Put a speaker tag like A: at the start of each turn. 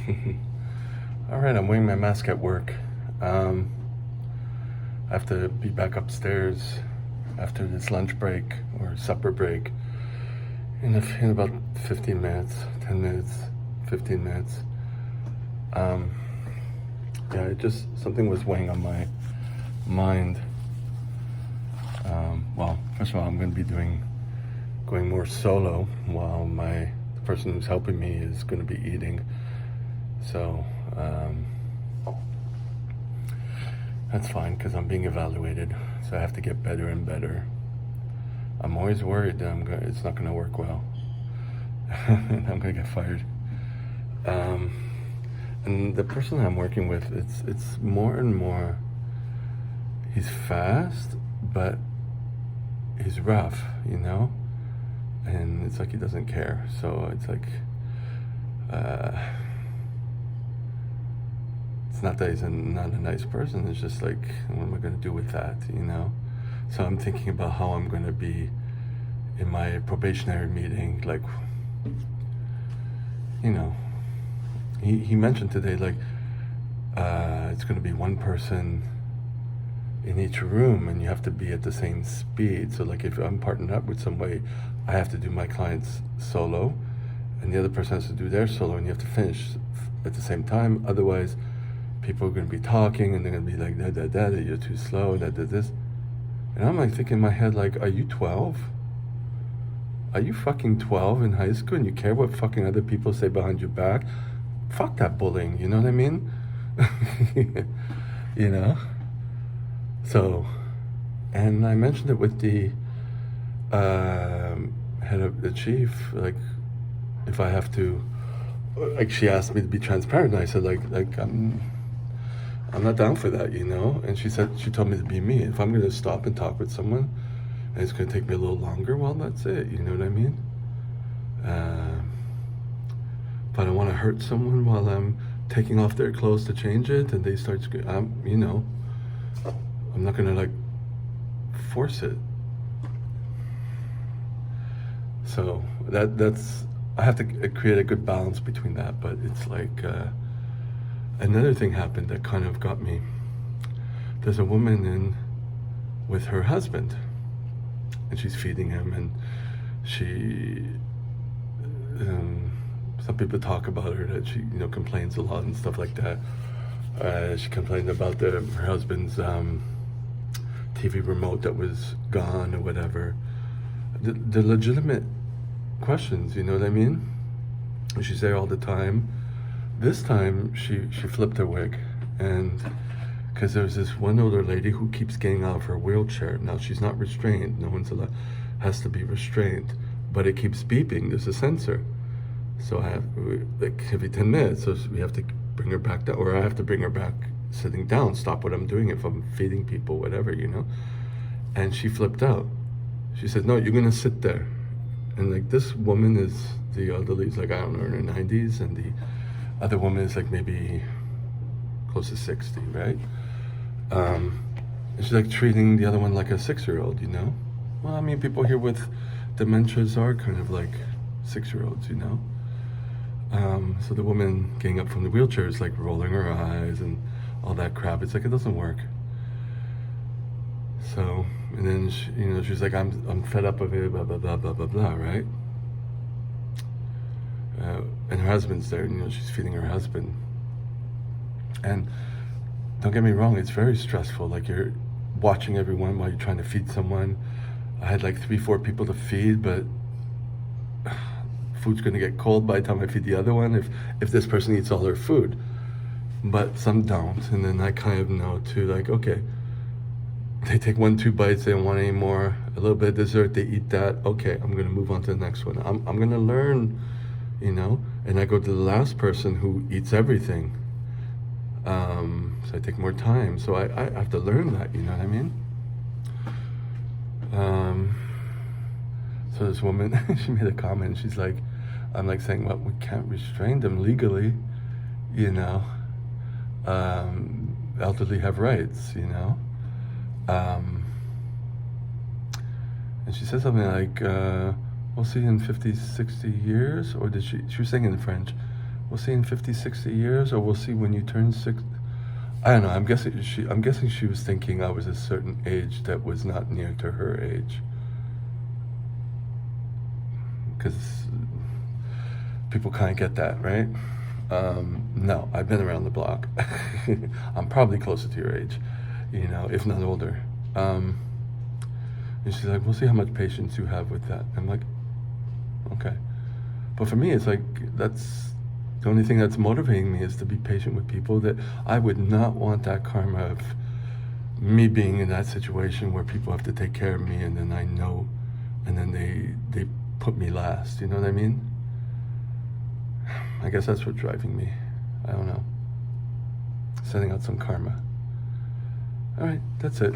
A: All right, I'm wearing my mask at work. Um, I have to be back upstairs after this lunch break or supper break in about 15 minutes, 10 minutes, 15 minutes. Um, yeah, something was weighing on my mind. Well, first of all, I'm going to be going more solo while the person who's helping me is going to be eating. So, that's fine because I'm being evaluated, so I have to get better and better. I'm always worried that it's not going to work well. And I'm going to get fired. Um, and the person I'm working with, it's more and more. He's fast, but he's rough, and it's like he doesn't care. So it's like, it's not that he's not a nice person. It's just like, what am I going to do with that? So I'm thinking about how I'm going to be in my probationary meeting. Like, he mentioned today, like, it's going to be one person in each room, and you have to be at the same speed. So, like, if I'm partnered up with somebody, I have to do my client's solo, and the other person has to do their solo, and you have to finish at the same time. Otherwise, people are going to be talking, and they're going to be like, da, you're too slow, this. And I'm like thinking in my head, like, are you 12? Are you fucking 12 in high school and you care what fucking other people say behind your back? Fuck that bullying, you know what I mean? you know? So, and I mentioned it with the head of the chief, like, if I have to, like, she asked me to be transparent, and I said, like, I'm not down for that, And she told me to be me. If I'm going to stop and talk with someone, and it's going to take me a little longer, well, that's it, you know what I mean? If I don't want to hurt someone while I'm taking off their clothes to change it, and they start, I'm not going to, like, force it. So that's, I have to create a good balance between that, but it's like, another thing happened that kind of got me. There's a woman in with her husband, and she's feeding him, and some people talk about her that she, complains a lot and stuff like that. She complained about her husband's TV remote that was gone or whatever. The legitimate questions, you know what I mean? She's there all the time. This time she flipped her wig, and because there's this one older lady who keeps getting out of her wheelchair. Now she's not restrained. No one's allowed, has to be restrained, but it keeps beeping. There's a sensor, so I have, like, every 10 minutes. So we have to bring her back down, or I have to bring her back sitting down. Stop what I'm doing if I'm feeding people, whatever, And she flipped out. She said, "No, you're gonna sit there." And, like, this woman is, the elderly's like, I don't know, in her 90s, and the other woman is like maybe close to 60, right? And she's like treating the other one like a 6-year-old, Well, I mean, people here with dementias are kind of like 6-year-olds, So the woman getting up from the wheelchair is like rolling her eyes and all that crap. It's like, it doesn't work. So, and then she's like, I'm fed up of it, blah blah blah blah blah blah, right? And her husband's there, she's feeding her husband. And don't get me wrong, it's very stressful. Like, you're watching everyone while you're trying to feed someone. I had like 3-4 people to feed, but food's gonna get cold by the time I feed the other one if this person eats all their food. But some don't, and then I kind of know too, like, okay, they take 1-2 bites, they don't want any more, a little bit of dessert, they eat that, okay, I'm gonna move on to the next one. I'm gonna learn, and I go to the last person who eats everything. So I take more time. So I have to learn that, you know what I mean? So this woman, she made a comment. She's like, I'm like saying, well, we can't restrain them legally, elderly have rights, And she said something like, we'll see in 50, 60 years, or she was saying in French, We'll see in 50, 60 years, or we'll see when you turn 6. I don't know. I'm guessing she was thinking I was a certain age that was not near to her age. Because people kind of get that, right? No, I've been around the block. I'm probably closer to your age, if not older. And she's like, we'll see how much patience you have with that. I'm like, okay. But for me, it's like, that's the only thing that's motivating me, is to be patient with people. That I would not want that karma of me being in that situation where people have to take care of me, and then I know, and then they put me last. You know what I mean? I guess that's what's driving me. I don't know. Sending out some karma. All right, that's it.